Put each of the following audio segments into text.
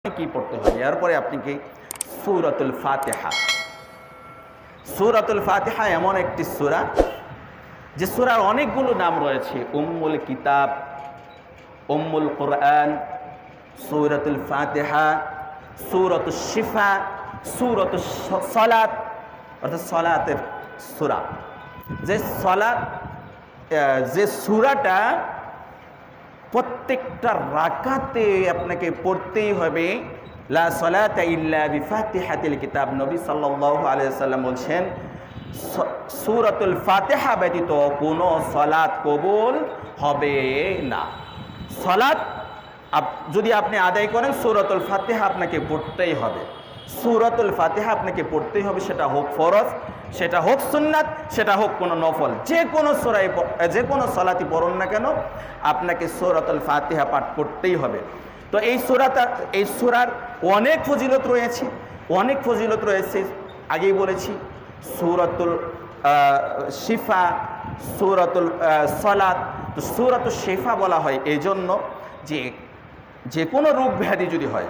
কি পড়তে হবে এরপরে আপনি কি সূরাতুল ফাতিহা। সূরাতুল ফাতিহা এমন একটি সূরা যে সূরার অনেকগুলো নাম রয়েছে, উম্মুল কিতাব, উম্মুল কুরআন, সূরাতুল ফাতিহা, সূরাতুশ শিফা, সূরাতুস সালাত অর্থাৎ সালাতের সূরা। যে সূরাটা প্রত্যেকটা রাকাতে আপনাকে পড়তেই হবে। লা সালাতা ইল্লা বিফাতিহাতিল কিতাব, নবী সাল্লাল্লাহু আলাইহি সাল্লাম বলছেন সূরাতুল ফাতিহা ব্যতীত কোনো সালাত কবুল হবে না। সালাত যদি আপনি আদায় করেন সূরাতুল ফাতিহা আপনাকে পড়তেই হবে। সূরাতুল ফাতিহা আপনাকে পড়তেই হবে, সেটা হোক ফরজ, সেটা হোক সুন্নাত, সেটা হোক কোনো নফল, যে কোনো সূরায় যে কোনো সালাতি পড়ুন না কেন আপনাকে সূরাতুল ফাতিহা পাঠ করতেই হবে। তো এই সূরার অনেক ফজিলত রয়েছে, অনেক ফজিলত রয়েছে। আগেই বলেছি সূরাতুল শিফা, সূরাতুল সালাত। তো সূরাতুল শিফা বলা হয় এই জন্য যে কোনো রোগ ব্যাধি যদি হয়,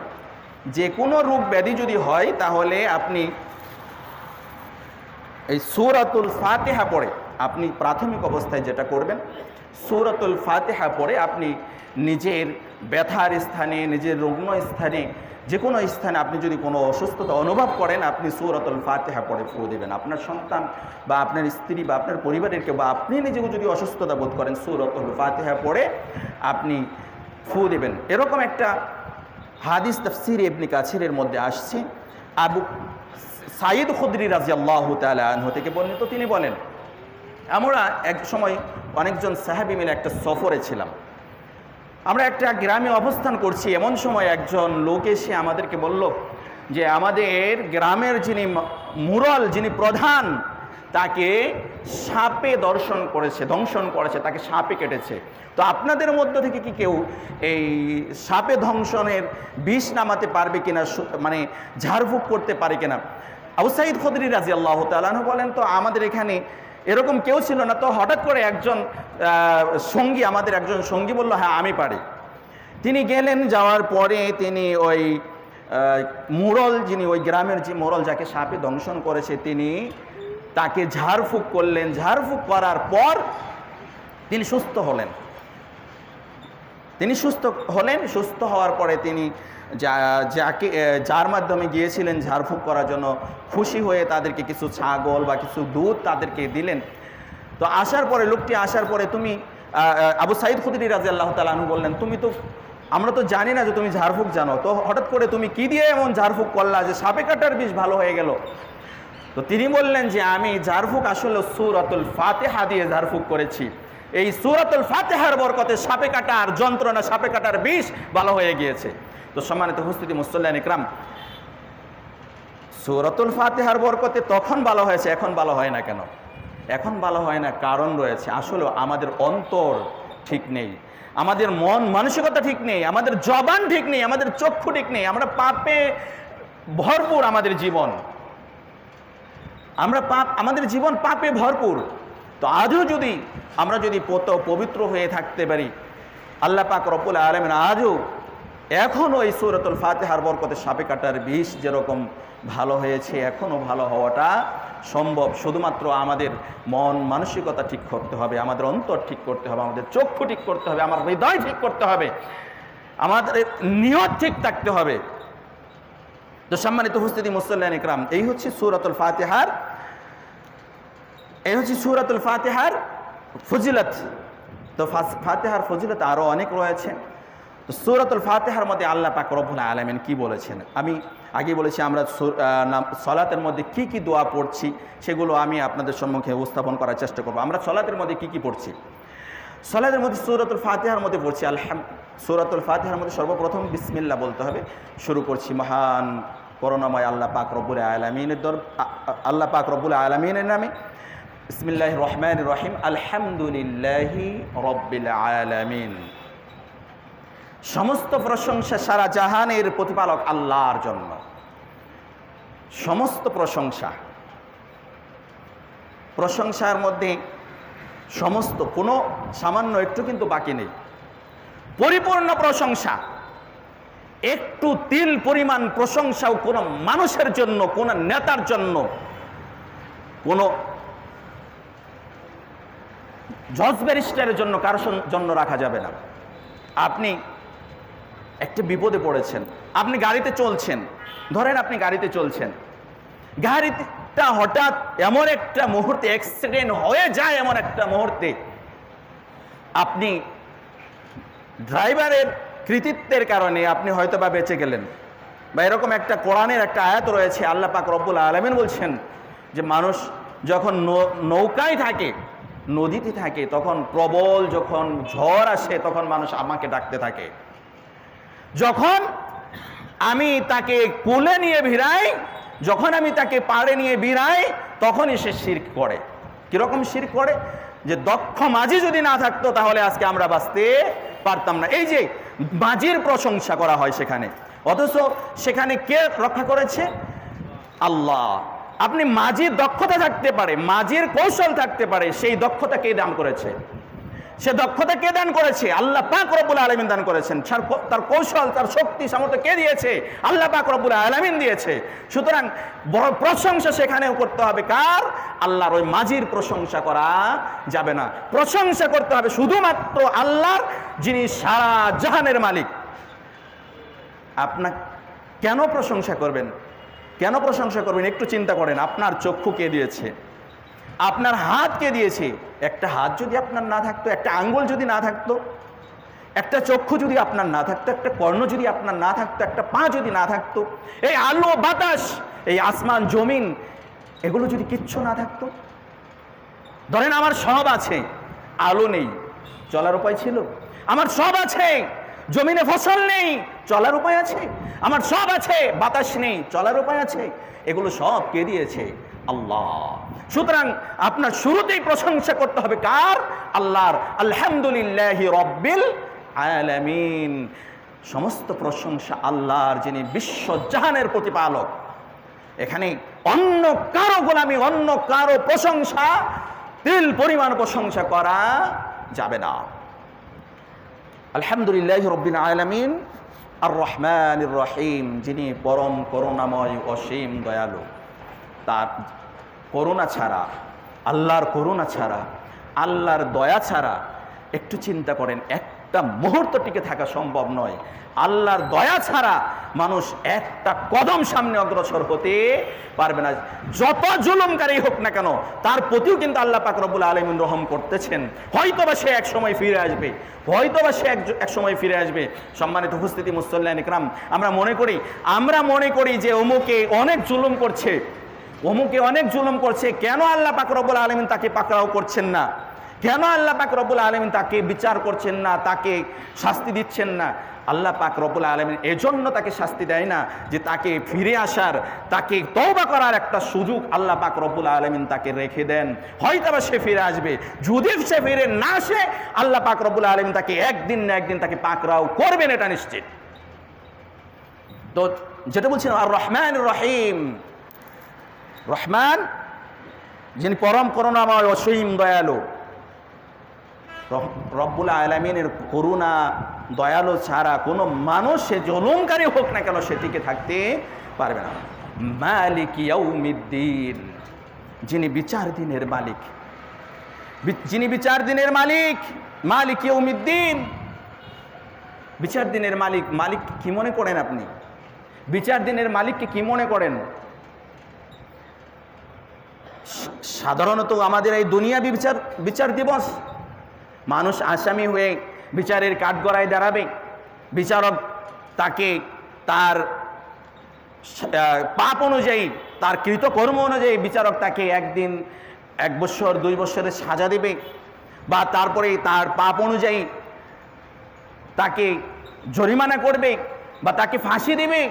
যে কোনো রোগ ব্যাধি যদি হয় তাহলে আপনি এই সূরাতুল ফাতিহা পড়ে আপনি প্রাথমিক অবস্থায় যেটা করবেন, সূরাতুল ফাতিহা পড়ে আপনি নিজের ব্যথার স্থানে, নিজের রুগ্ন স্থানে, যে কোনো স্থানে আপনি যদি কোনো অসুস্থতা অনুভব করেন আপনি সূরাতুল ফাতিহা পড়ে ফু দেবেন। আপনার সন্তান বা আপনার স্ত্রী বা আপনার পরিবারের কেউ বা আপনি নিজেও যদি অসুস্থতা বোধ করেন সূরাতুল ফাতিহা পড়ে আপনি ফু দেবেন। এরকম একটা হাদিস তাফসীর ইবনে কাসিরের মধ্যে আসছে, আবু সাঈদ খুদরি রাদিয়াল্লাহু তাআলা আনহু থেকে বর্ণিত। তিনি বলেন, আমরা এক সময় অনেকজন সাহাবী মিলে একটা সফরে ছিলাম। আমরা একটা গ্রামে অবস্থান করছি, এমন সময় একজন লোক এসে আমাদেরকে বলল যে আমাদের গ্রামের যিনি মুরল, যিনি প্রধান, তাকে সাপে দংশন করেছে, তাকে সাপে কেটেছে। তো আপনাদের মধ্য থেকে কি কেউ এই সাপে দংশনের বিষ নামাতে পারবে কিনা, মানে ঝাড়ফুঁক করতে পারে কিনা? আবু সাঈদ খুদরি রাদিয়াল্লাহু তাআলা আনহু বলেন, তো আমাদের এখানে এরকম কেউ ছিল না। তো হঠাৎ করে আমাদের একজন সঙ্গী বলল, হ্যাঁ আমি পারি। তিনি গেলেন, যাওয়ার পরে তিনি ওই মুরল, যিনি ওই গ্রামের যে মুরল যাকে সাপে দংশন করেছে, তাকে ঝাড়ফুঁক করলেন। ঝাড়ফুঁক করার পর তিনি সুস্থ হলেন। সুস্থ হওয়ার পরে তিনি যার মাধ্যমে গিয়েছিলেন ঝাড়ফুঁক করার জন্য, খুশি হয়ে তাদেরকে কিছু ছাগল বা কিছু দুধ তাদেরকে দিলেন। তো লোকটি আসার পরে তুমি আবু সাঈদ খুদরি রাদিয়াল্লাহু তাআলা আনহু বললেন, আমরা তো জানি না যে তুমি ঝাড়ফুঁক জানো, তো হঠাৎ করে তুমি কি দিয়ে এমন ঝাড়ফুঁক করলা যে সাপে কাটার বিষ ভালো হয়ে গেল? তো তিনি বললেন যে আমি ঝাড়ফুঁক আসলে সূরাতুল ফাতিহা দিয়ে ঝাড়ফুঁক করেছি। এই সূরাতুল ফাতিহার বরকতে সাপে কাটার যন্ত্রণা, সাপে কাটার বিষ ভালো হয়ে গিয়েছে। তো সম্মানিত উপস্থিতি মুসল্লিয়ান ইকরাম, সূরাতুল ফাতিহার বরকতে তখন ভালো হয়েছে, এখন ভালো হয় না কেন? এখন ভালো হয় না কারণ রয়েছে। আসলে আমাদের অন্তর ঠিক নেই, আমাদের মন মানসিকতা ঠিক নেই, আমাদের জবান ঠিক নেই, আমাদের চক্ষু ঠিক নেই। আমরা পাপে ভরপুর, আমাদের জীবন আমাদের জীবন পাপে ভরপুর। তো আজও আমরা যদি পবিত্র হয়ে থাকতে পারি, আল্লাহ পাক রব্বুল আলামিন আজও এখনও এই সূরাতুল ফাতিহার বরকতে সাপে কাটার বিষ যেরকম ভালো হয়েছে, এখনও ভালো হওয়াটা সম্ভব। শুধুমাত্র আমাদের মন মানসিকতা ঠিক করতে হবে, আমাদের অন্তর ঠিক করতে হবে, আমাদের চক্ষু ঠিক করতে হবে, আমার হৃদয় ঠিক করতে হবে, আমাদের নিয়ত ঠিক থাকতে হবে। তো সম্মানিত উপস্থিতি মুসল্লিয়ান ইকরাম, এই হচ্ছে সূরাতুল ফাতিহার ফজিলত। তো ফাতিহার ফজিলত আরও অনেক রয়েছে। তো সূরাতুল ফাতিহার মধ্যে আল্লাহ পাক রব্বুল আলামিন কি বলেছেন, আমি আগে বলেছি আমরা সালাতের মধ্যে কি কি দোয়া পড়ছি সেগুলো আমি আপনাদের সম্মুখে উপস্থাপন করার চেষ্টা করব। আমরা সালাতের মধ্যে কি কি পড়ছি? সালাতের মধ্যে সূরাতুল ফাতিহার মধ্যে পড়ছি সূরাতুল ফাতিহার মধ্যে সর্বপ্রথম বিসমিল্লাহ বলতে হবে। শুরু করছি মহান করুণাময় আল্লাহ পাক রব্বুল আলামিনের নামে। বিসমিল্লাহির রহমানির রহিম, আলহামদুলিল্লাহি রাব্বিল আলামিন। সমস্ত প্রশংসা সারা জাহানের প্রতিপালক আল্লাহর জন্য। সমস্ত প্রশংসার মধ্যে সমস্ত, কোনো সামান্য একটু কিন্তু বাকি নেই, পরিপূর্ণ প্রশংসা। একটু তিল পরিমাণ প্রশংসাও কোনো মানুষের জন্য, কোনো নেতার জন্য, কোনো জজ ব্যারিস্টারের জন্য, কারোর জন্য রাখা যাবে না। আপনি একটা বিপদে পড়েছেন, আপনি গাড়িতে চলছেন, ধরেন আপনি গাড়িতে চলছেন, গাড়িটা হঠাৎ এমন একটা মুহূর্তে অ্যাক্সিডেন্ট হয়ে যায়, এমন একটা মুহূর্তে আপনি ড্রাইভারের কৃতিত্বের কারণে আপনি হয়তো বা বেঁচে গেলেন, বা এরকম একটা কোরআনের একটা আয়াত রয়েছে, আল্লাহ পাক রব্বুল আলামিন বলছেন যে মানুষ যখন নৌকায় থাকে, নদীতে থাকে, তখন প্রবল যখন ঝড় আসে তখন মানুষ আমাকে ডাকতে থাকে। যখন আমি তাকে কোলে নিয়ে ভিড়াই, যখন আমি তাকে পাড়ে নিয়ে ভিড়াই, তখনই সে শিরক করে। কিরকম শিরক করে? যে দক্ষ মাঝি যদি না থাকতো তাহলে আজকে আমরা বাঁচতে পারতাম না। এই যে মাঝির প্রশংসা করা হয় সেখানে, অথচ সেখানে কে রক্ষা করেছে? আল্লাহ। আপনি মাঝির দক্ষতা থাকতে পারে, মাঝির কৌশল থাকতে পারে, সেই দক্ষতা কে দান করেছে? সে দক্ষতা কে দান করেছে? আল্লাহ পাক রব্বুল আলামিন দান করেছেন। তার কৌশল, তার শক্তি সামর্থ্য কে দিয়েছে? আল্লাহ পাক রব্বুল আলামিন দিয়েছে। সুতরাং বড় প্রশংসা সেখানেও করতে হবে কার? আল্লাহর। ওই মাঝির প্রশংসা করা যাবে না। প্রশংসা করতে হবে শুধুমাত্র আল্লাহর, যিনি সারা জাহানের মালিক। আপনার কেন প্রশংসা করবেন? কেন প্রশংসা করবেন? একটু চিন্তা করেন। আপনার চক্ষু কে দিয়েছে? আপনার হাত কে দিয়েছে? একটা হাত যদি আপনার না থাকতো, একটা আঙ্গুল যদি না থাকতো, একটা চক্ষু যদি আপনার না থাকতো, একটা কর্ণ যদি আপনার না থাকতো, একটা পা যদি না থাকতো, এই আলো বাতাস, এই আসমান জমিন, এগুলো যদি কিচ্ছু না থাকতো, ধরেন আমার সব আছে, আলো নেই, চলার উপায় ছিল? আমার সব আছে, জমিনে ফসল নেই, চলার উপায় আছে? আমার সব আছে, বাতাস নেই, চলার উপায় আছে? এগুলো সব কে দিয়েছে? আল্লাহ। সুতরাং আপনার শুরুতেই প্রশংসা করতে হবে কার? আল্লাহর। আলহামদুলিল্লাহি রাব্বিল আলামিন। সমস্ত প্রশংসা আল্লাহর, যিনি বিশ্বজাহানের প্রতিপালক। এখানে অন্য কারো গোলামি, অন্য কারো প্রশংসা, তিল পরিমাণ প্রশংসা করা যাবে না। আলহামদুলিল্লাহি রাব্বিল আলামিন আর রহমানির রহিম, যিনি পরম করুণাময়, অসীম দয়ালু। তার করুণা ছাড়া, আল্লাহর করুণা ছাড়া, আল্লাহর দয়া ছাড়া একটু চিন্তা করেন, একটা মুহূর্ত টিকে থাকা সম্ভব নয়। আল্লাহর দয়া ছাড়া মানুষ একটা কদম সামনে অগ্রসর হতে পারবে না। যত জুলুমকারী হোক না কেন, তার প্রতিও কিন্তু আল্লাহ পাক রব্বুল আলামিন রহম করতেছেন। হয়তোবা সে এক সময় ফিরে আসবে, হয়তোবা সে এক সময় ফিরে আসবে। সম্মানিত উপস্থিতি মুসল্লিয়ান ইকরাম, আমরা মনে করি যে অমুকে অনেক জুলুম করছে, অমুকে অনেক জুলুম করছে, কেন আল্লাহ পাক রব্বুল আলামিন তাকে পাকড়াও করছেন না? কেন আল্লাহ পাক রব্বুল আলামিন তাকে বিচার করছেন না, তাকে শাস্তি দিচ্ছেন না? আল্লাহ পাক রব্বুল আলামিন এজন্য তাকে শাস্তি দেয় না যে তাকে ফিরে আসার, তাকে তওবা করার একটা সুযোগ আল্লাহ পাক রব্বুল আলামিন তাকে রেখে দেন। হয়তোবা সে ফিরে আসবে। যদি সে ফিরে না আসে, আল্লাহ পাক রব্বুল আলামিন তাকে একদিন না একদিন তাকে পাকড়াও করবেন, এটা নিশ্চিত। তো যেটা বলছিলাম, আর রহমানির রহিম, রহমান যিনি পরম করুণাময়, অসীম দয়ালু। রব্বুল আলামিনের করুণা, দয়ালু ছাড়া কোনো মানুষ, সে জুলুমকারী হোক না কেন, সে টিকে থাকতে পারবে না। মালিক ইয়াউমিদ্দিন, যিনি বিচার দিনের মালিক, যিনি বিচার দিনের মালিক, মালিক ইয়াউমিদ্দিন, বিচার দিনের মালিক। মালিক কি মনে করেন আপনি? বিচার দিনের মালিককে কি মনে করেন? সাধারণত আমাদের এই দুনিয়াবি বিচার দিবস, মানুষ আসামি হয়ে বিচারের কাঠগড়ায় দাঁড়াবে, বিচারক তাকে তার পাপ অনুযায়ী, তার কৃতকর্ম অনুযায়ী বিচারক তাকে একদিন 1 বছর 2 বছরের সাজা দেবে, বা তারপরে তার পাপ অনুযায়ী তাকে জরিমানা করবে, বা তাকে ফাঁসি দেবে,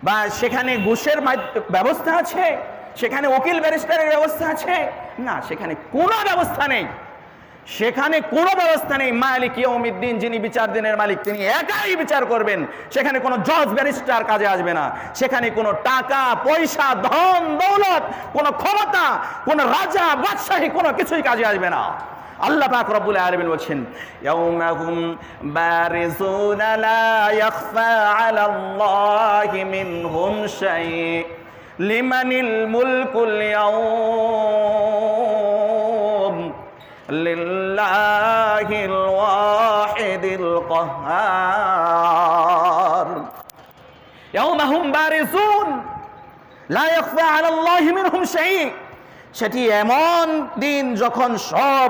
বা সেখানে ঘুষের ব্যবস্থা আছে, সেখানে উকিল ব্যারিস্টারের ব্যবস্থা আছে? না, সেখানে কোনো ব্যবস্থা নেই, সেখানে কোনো ব্যবস্থা নেই। মালিক ইয়াউমিদ্দিন, যিনি বিচার দিনের মালিক, তিনি একাই বিচার করবেন। সেখানে কোনো জজ ব্যারিস্টার কাজে আসবে না, সেখানে কোনো টাকা পয়সা, ধন দৌলত, কোনো ক্ষমতা, কোনো রাজা বাদশাহী, কোনো কিছুই কাজে আসবে না। আল্লাহ পাক রব্বুল আলামিন বলছেন ইয়াউমাহুম বারিজুনা লা ইয়াখফা আলাল্লাহি মিনহুম শাই লিমানিল মুলকুল ইয়াউম লিল্লাহিল ওয়াহিদিল কাহ্হার। ইয়াউমাহুম বারিজুন লা ইয়াখফা আলাল্লাহি মিনহুম শাই, সেটি এমন দিন যখন সব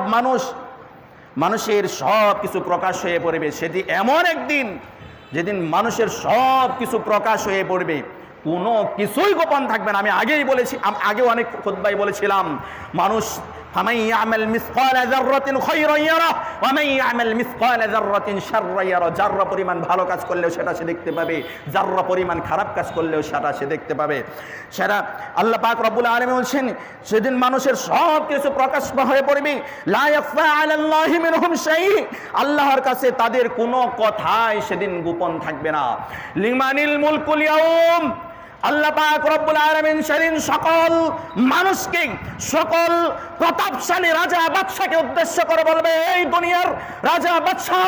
মানুষের সব কিছু প্রকাশ হয়ে পড়বে। সেটি এমন একদিন যেদিন মানুষের সব কিছু প্রকাশ হয়ে পড়বে, কোনো কিছুই গোপন থাকবে না। আমি আগেও অনেক খুতবায় বলেছিলাম, মানুষ ফামান ইয়ামাল মিসকালা যাররাতিন খায়রান ইয়ারা ওয়া মান ইয়ামাল মিসকালা যাররাতিন শাররান ইয়ারা। যাররা পরিমাণ ভালো কাজ করলেও সেটা সে দেখতে পাবে, যাররা পরিমাণ খারাপ কাজ করলেও সেটা সে দেখতে পাবে। সেটা আল্লাহ পাক রব্বুল আলামিন বলছেন সেদিন মানুষের সব কিছু প্রকাশ হয়ে পড়বে। লা ইয়াখফা আলাল্লাহি মিনহুম শাই, আল্লাহর কাছে তাদের কোনো কথাই সেদিন গোপন থাকবে না। লিমানিল মুলকুল ইয়াউম, আল্লাহ পাক রব্বুল আলামিন সেদিন সকল মানুষকে, সকল প্রতাপশালী রাজা বাদশাকে উদ্দেশ্য করে বলবে, এই দুনিয়ার রাজা বাদশা,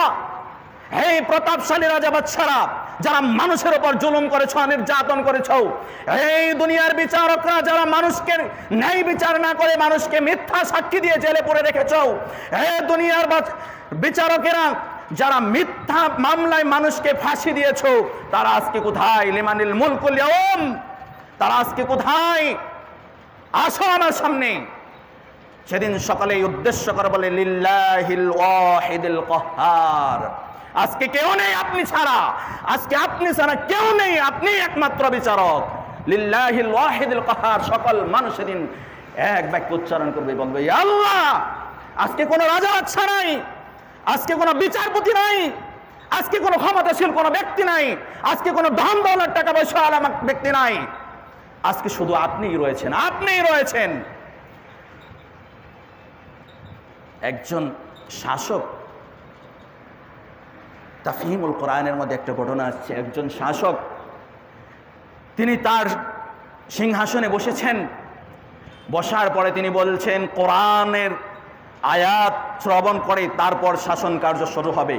এই প্রতাপশালী রাজা বাদশারা যারা মানুষের উপর জুলুম করেছ, নির্যাতন করেছ, এই দুনিয়ার বিচারকরা যারা মানুষকে ন্যায় বিচার না করে মানুষকে মিথ্যা সাক্ষী দিয়ে জেলে পুরে রেখেছ, এই দুনিয়ার বিচারকেরা যারা মিথ্যা মামলায় মানুষকে ফাঁসি দিয়েছ, তারা আজকে কোথায়? লিমানিল মুলকুল ইয়াউম, তারা আজকে কোথায়? আসো আমার সামনে। সেদিন সকালেই উদ্দেশ্য করে বলে লিল্লাহিল ওয়াহিদিল কাহ্হার, আজকে কেউ নেই আপনি ছাড়া, আজকে আপনি ছাড়া কেউ নেই, আপনি একমাত্র বিচারক। লিল্লাহিল ওয়াহিদিল কাহ্হার, সকল মানুষ সেদিন এক বাক্য উচ্চারণ করবে, বলবে ইয়া আল্লাহ, আজকে কোনো রাজা বাদশা নাই, আজকে কোনো বিচারপতি নাই, আজকে কোনো ক্ষমতাশীল কোনো ব্যক্তি নাই, আজকে কোনো ধন দৌলত টাকা পয়সা আলা ব্যক্তি নাই, আজকে শুধু আপনিই রয়েছেন, আপনিই রয়েছেন। একজন শাসক, তাফহিমুল কোরআনের মধ্যে একটা ঘটনা আসছে, একজন শাসক তিনি তার সিংহাসনে বসেছেন, বসার পরে তিনি বলছেন কোরআনের আয়াত শ্রবণ করে তারপর শাসন কার্য শুরু হবে।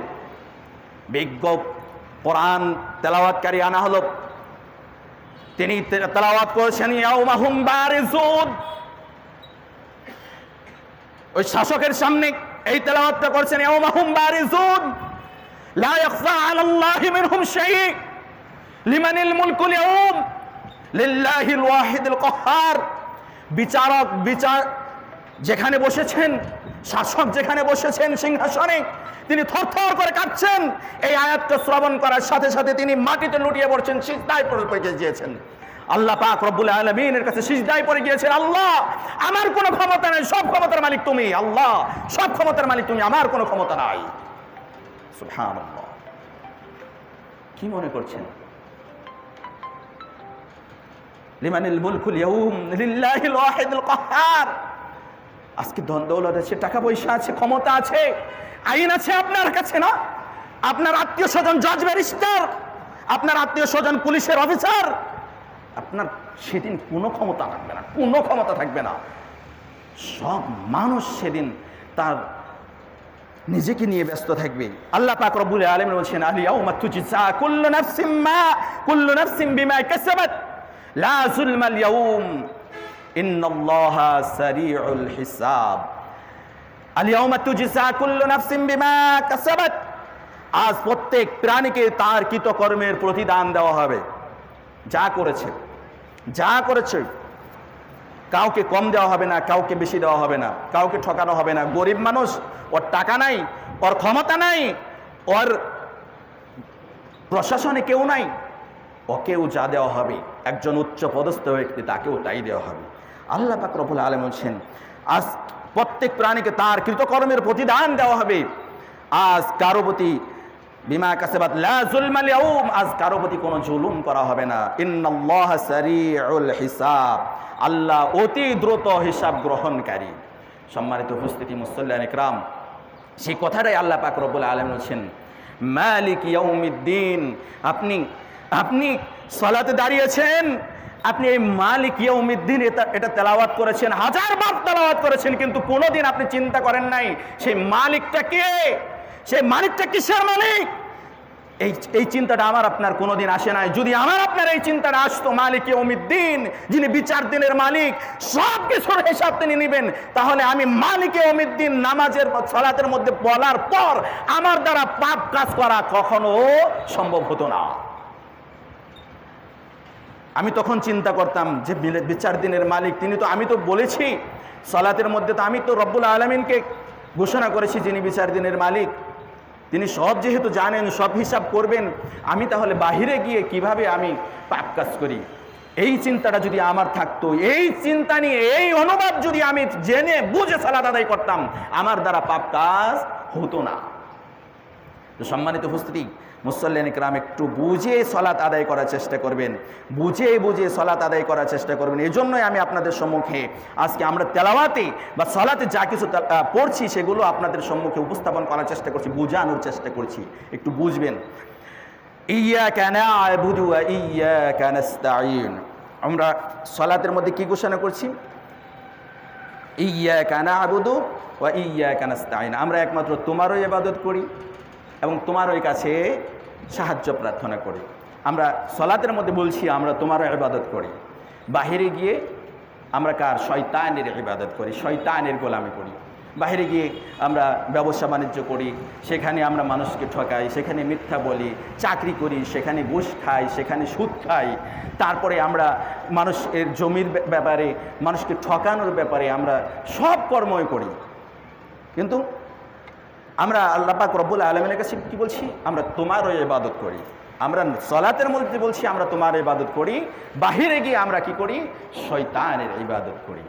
বিজ্ঞ কোরআন তেলাওয়াতকারী আনা হলো, তিনি তেলাওয়াত করেছেন ইয়াউমাহুম বারিজুন, ওই শাসকের সামনে এই তেলাওয়াতটা করছেন ইয়াউমাহুম বারিজুন লা ইয়াখফা আলাল্লাহি মিনহুম শাই লিমানিল মুলকুল ইয়াউম লিল্লাহিল ওয়াহিদিল কাহ্হার। বিচারক যেখানে বসেছেন, শাসক যেখানে বসেছেন সিংহাসনে, তিনি থরথর করে কাঁপছেন। এই আয়াতটা শ্রবণ করার সাথে সাথে তিনি মাটিতে লুটিয়ে পড়ছেন, সিজদায় পড়ে গিয়েছেন। আল্লাহ পাক রব্বুল আলামিনের কাছে সিজদায় পড়ে গিয়েছেন, আল্লাহ আমার কোনো ক্ষমতা নাই, সব ক্ষমতার মালিক তুমি, আল্লাহ সব ক্ষমতার মালিক তুমি, আমার কোনো ক্ষমতা নাই। সুবহানাল্লাহ। কি মনে করছেন? লিমানিল মুলকুল ইয়াউম লিল্লাহিল ওয়াহিদিল কাহ্হার। আজকে ধন দৌলত আছে, টাকা পয়সা আছে, ক্ষমতা আছে, আইন আছে আপনার কাছে না? আপনার আত্মীয় স্বজন জজ ব্যারিস্টার, আপনার আত্মীয় স্বজন পুলিশের অফিসার, আপনার সেদিন কোনো ক্ষমতা থাকবে না, কোনো ক্ষমতা থাকবে না। সব মানুষ সেদিন তার নিজেকে নিয়ে ব্যস্ত থাকবে। আল্লাহ পাক রব্বুল আলামিন বলছেন আল ইয়াউমা তুজজা কুল্লু নাফসিন বিমা কাসাবাত লা যুলমাল ইয়াউম ইন্নাল্লাহা সারিউল হিসাব। আল ইয়াউমা তুজজা কুল্লু নাফসিন বিমা কাসাবাত, আজ প্রত্যেক প্রাণীকে তার কৃতকর্মের প্রতিদান দেওয়া হবে। যা করেছে কাউকে কম দেওয়া হবে না, কাউকে বেশি দেওয়া হবে না, কাউকে ঠকানো হবে না। গরিব মানুষ, ওর টাকা নাই, ওর ক্ষমতা নাই, ওর প্রশাসনে কেউ নাই, ওকেও যা দেওয়া হবে, একজন উচ্চ পদস্থ ব্যক্তি তাকেও তাই দেওয়া হবে। আল্লাহ পাক রব্বুল আলামিন বলছেন আজ প্রত্যেক প্রাণীকে তার কৃতকর্মের প্রতিদান দেওয়া হবে। আজ কারো প্রতি বিমা কাসাবাত লা যুলমাল ইয়াউম, আজ কারো প্রতি কোনো জুলুম করা হবে না। ইন্নাল্লাহা সারিউল হিসাব, আল্লাহ অতি দ্রুত হিসাব গ্রহণকারী। সম্মানিত উপস্থিতি মুসল্লিয়ান ইকরাম, সেই কথাটাই আল্লাহ পাক রব্বুল আলামিন বলছেন মালিক ইয়াউমিদ্দিন। আপনি সালাতে দাঁড়িয়েছেন, আপনি এই মালিক ইয়াউমিদ্দিন এটা তেলাওয়াত করেছেন, হাজারবার তেলাওয়াত করেছেন, কিন্তু কোনোদিন আপনি চিন্তা করেন নাই সেই মালিকটা কে, সেই মালিকটা কিসের মালিক। এই চিন্তাটা আমার আপনার কোনোদিন আসে নাই। যদি আমার আপনার এই চিন্তাটা আসতো মালিক ইয়াউমিদ্দিন, যিনি বিচার দিনের মালিক, সব কিছুর হিসাব তিনি নেবেন, তাহলে আমি মালিক ইয়াউমিদ্দিন নামাজের সালাতের মধ্যে বলার পর আমার দ্বারা পাপ কাজ করা কখনো সম্ভব হতো না। আমি তখন চিন্তা করতাম যে বিচার দিনের মালিক তিনি তো, আমি তো বলেছি সালাতের মধ্যে তো আমি তো রব্বুল আলামিনকে ঘোষণা করেছি যিনি বিচার দিনের মালিক, তিনি সব যেহেতু জানেন, সব হিসাব করবেন, আমি তাহলে বাহিরে গিয়ে কিভাবে আমি পাপ কাজ করি। এই চিন্তাটা যদি আমার থাকতো, এই চিন্তা নিয়ে এই অনুবাদ যদি আমি জেনে বুঝে সালাত আদায় করতাম, আমার দ্বারা পাপ কাজ হতো না। তো সম্মানিত উপস্থিতি, মুসল্লিয়ান ইকরাম, একটু বুঝে সালাত আদায় করার চেষ্টা করবেন, বুঝে বুঝে সালাত আদায় করার চেষ্টা করবেন। এই জন্যই আমি আপনাদের সম্মুখে আজকে আমরা তেলাওয়াতে বা সালাতে যা কিছু পড়ছি সেগুলো আপনাদের সম্মুখে উপস্থাপন করার চেষ্টা করছি, বোঝানোর চেষ্টা করছি, একটু বুঝবেন। ইয়্যাকা না'বুদু ওয়া ইয়্যাকা নাস্তাঈন, আমরা সালাতের মধ্যে কি ঘোষণা করছি? ইয়্যাকা না'বুদু ওয়া ইয়্যাকা নাস্তাঈন, আমরা একমাত্র তোমারই ইবাদত করি এবং তোমারই কাছে সাহায্য প্রার্থনা করি। আমরা সালাতের মধ্যে বলছি আমরা তোমারও ইবাদত করি, বাহিরে গিয়ে আমরা কার? শয়তানের ইবাদত করি, শয়তানের গোলামি করি। বাহিরে গিয়ে আমরা ব্যবসা বাণিজ্য করি, সেখানে আমরা মানুষকে ঠকাই, সেখানে মিথ্যা বলি, চাকরি করি, সেখানে ঘুষ খাই, সেখানে সুদ খাই, তারপরে আমরা মানুষের জমির ব্যাপারে, মানুষকে ঠকানোর ব্যাপারে আমরা সব কর্মই করি। কিন্তু আমরা আল্লাহ পাক রব্বুল আলামিনের কাছে কি বলছি? আমরা তোমারও ইবাদত করি। আমরা সালাতের মধ্যে বলছি আমরা তোমার ইবাদত করি, বাহিরে গিয়ে আমরা কি করি? শয়তানের ইবাদত করি।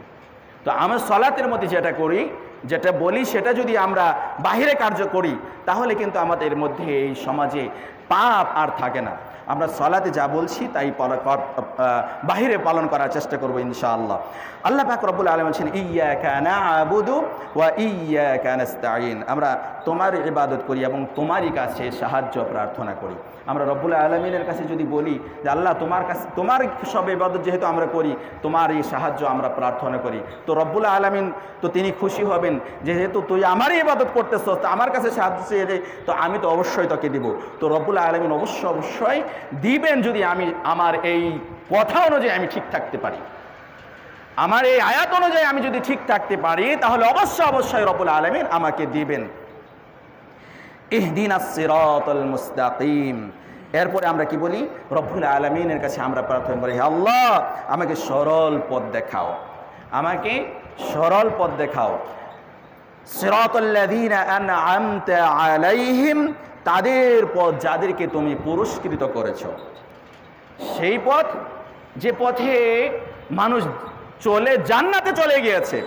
তো আমরা সালাতের মধ্যে যেটা করি, যেটা বলি, সেটা যদি আমরা বাহিরে কার্য করি, তাহলে কিন্তু আমাদের মধ্যে এই সমাজে পাপ আর থাকে না। আমরা সালাতে যা বলছি তাই বাহিরে পালন করার চেষ্টা করব ইনশাআল্লাহ। আল্লাহ পাক রব্বুল আলামিন বলেন ইয়্যাকা না'বুদু ওয়া ইয়্যাকা নাস্তাঈন, আমরা তোমার ইবাদত করি এবং তোমারই কাছে সাহায্য প্রার্থনা করি। আমরা রব্বুল আলামিনের কাছে যদি বলি যে আল্লাহ তোমার কাছে, তোমার সব ইবাদত যেহেতু আমরা করি, তোমার এই সাহায্য আমরা প্রার্থনা করি, তো রব্বুল আলামিন তো তিনি খুশি হবেন, যেহেতু তুই আমারই ইবাদত করতেছ, তো আমার কাছে সাহায্য চেয়ে দে, তো আমি তো অবশ্যই তোকে দিব। তো রব্বুল আলামিন অবশ্যই দিবেন যদি আমি আমার এই কথা অনুযায়ী আমি ঠিক থাকতে পারি, আমার এই আয়াত অনুযায়ী আমি যদি ঠিক থাকতে পারি, তাহলে অবশ্যই রব্বুল আলামিন আমাকে দিবেন। ইহদিনাস সিরাতাল মুস্তাকিম, এরপরে আমরা কি বলি? রব্বুল আলামিনের কাছে আমরা প্রার্থনা করি, হে আল্লাহ আমাকে সরল পথ দেখাও, আমাকে সরল পথ দেখাও। সিরাতাল্লাযীনা আন'আমতা আলাইহিম, তাদের পথ যাদেরকে তুমি পুরস্কৃত করেছো, সেই পথ যে পথে মানুষ চলে জান্নাতে চলে গিয়েছে,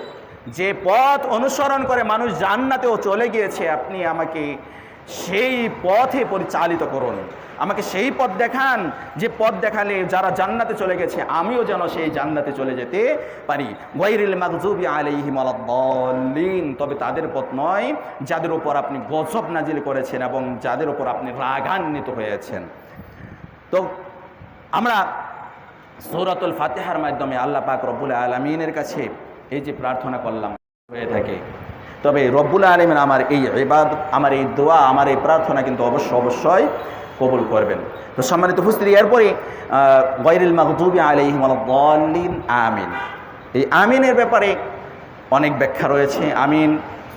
যে পথ অনুসরণ করে মানুষ জান্নাতেও চলে গিয়েছে, আপনি আমাকে সেই পথে পরিচালিত করুন, আমাকে সেই পথ দেখান যে পথ দেখালে যারা জান্নাতে চলে গেছে আমিও যেন সেই জান্নাতে চলে যেতে পারি। গায়রিল মাগযুবি আলাইহিম ওয়ালাদ-দাল্লিন, তবে তাদের পথ নয় যাদের উপর আপনি গজব নাজিল করেছেন এবং যাদের উপর আপনি রাগান্বিত হয়েছেন। তো আমরা সূরাতুল ফাতিহার মাধ্যমে আল্লাহ পাক রব্বুল আলামিনের কাছে এই যে প্রার্থনা করলাম হয়ে থাকে, তবে রব্বুল আলামিন আমার এই ইবাদত, আমার এই দোয়া, আমার এই প্রার্থনা কিন্তু অবশ্যই কবুল করবেন। তো সম্মানিত উপস্থিতি, এরপরে গায়রিল মাগযুবি আলাইহিম ওয়ালাদ-দাল্লিন, আমিন। এই আমিনের ব্যাপারে অনেক ব্যাখ্যা রয়েছে। আমিন,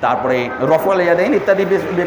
তারপরে রফুল ইয়াদাইন ইত্যাদি ব্যাপারে